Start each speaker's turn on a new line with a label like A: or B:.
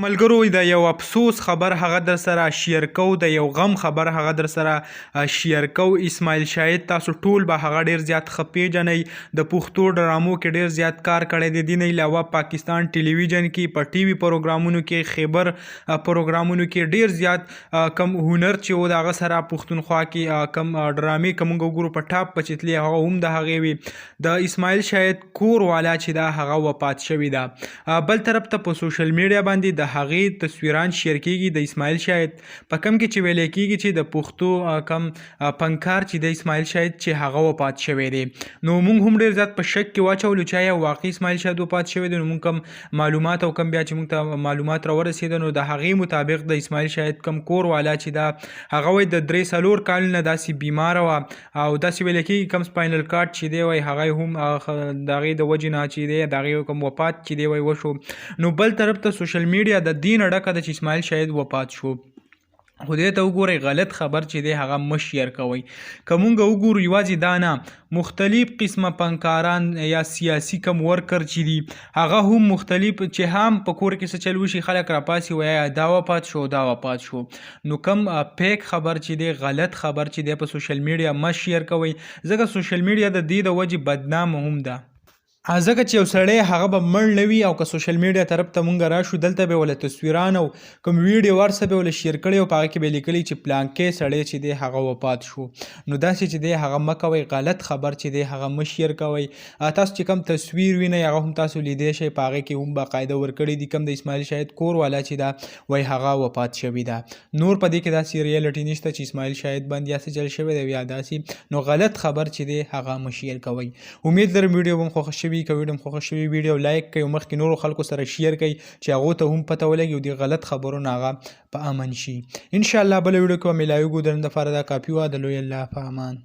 A: ملګرو د یو افسوس خبر هغه در سره شیر کو د یو غم خبر هغه در سره شیر کو اسماعیل شاهد تاسو ټول به هغه ډیر زیات خپېژنئ د پښتو ډرامو کې ډیر زیات کار کړی دی دین علاوه پاکستان ټلویزیون کې په ټي وي پروګرامونو کې خیبر پروګرامونو کې ډیر زیات کم هنر چې و د هغه سره پښتونخوا کې کم ډرامې کوم ګورو په ټاپ پچتلی هغه هم د هغې وي د اسماعیل شاهد کور والا چې دا هغه وفات شوی ده بل طرف ته په سوشل میډیا باندې د هغې تصویران شیر کیږي د اسماعیل شاهد په کم کې چې ویل کیږي چې د پښتو کم فنکار چې د اسماعیل شاهد چې هغه وفات شوی دی نو موږ هم ډېر زیات په شک کې واچولو چې آیا واقعي اسماعیل شاهد وفات شوی دی نو موږ کم معلومات او کم بیا چې موږ ته معلومات راورسېده نو د هغې مطابق د اسماعیل شاهد کم کور والا چې دا هغه وایي د 3-4 کالونه داسې بیماره وه او داسې ویل کېږي کم سپاینل کارډ چې دی وایي هغه هم د هغې د وجې نه چې دی د هغې کوم وفات چې دی وایي وشو نو بل طرف ته سوشل میډیا د دې نه ډکه ده چې اسماعیل شاهد وفات شو خو دې ته وګورئ غلط خبر چې دی هغه مه شیر کوئ که مونږ وګورو یوازې دا نه مختلف قسمه فنکاران یا سیاسي کم ورکر چې دي هغه هم مختلف چې هم په کور کې څه چل وشي خلک راپاسي وایي دا وفات شو دا وفات شو نو کم پیک خبر چې دی غلط خبر چې دی په سوشل میډیا مه شیر کوئ ځکه سوشل میډیا د دې د وجې بدنامه هم ده ځکه چې یو سړی هغه به مړ نه وي او که سوشل میډیا طرف ته مونږ راشو دلته به وله تصویران او کوم ویډیو ورسه به وله شیر کړی او په هغه کې به لیکلی چې پلانکې سړی چې دی هغه وفات شو نو داسې چې دی هغه مه کوئ غلط خبر چې دی هغه مه شیر کوئ تاسو چې کوم تصویر وینئ هغه هم تاسو لیدی شئ په هغې کې هم باقاعده ورکړي دي کوم د اسماعیل شاهد کور والا چې دا وایي هغه وفات شوي ده نور په دې کې داسې ریالټي نشته چې اسماعیل شاهد باندې یا څه چل شوی دی یا داسې نو غلط خبر چې دی هغه مه شیر کوئ امید لرم ویډیو به مو خوښه شوي که ویډیو مو خوښه شوي ویډیو لایک کړئ او مخکې نورو خلکو سره شیر کړئ چې هغو ته هم پته ولګي او د غلط خبرو نه هغه په امن شي انشاءالله بله ویډیو کې به میلاویږو د نن دپاره دا کافي وه د لوی الله په امان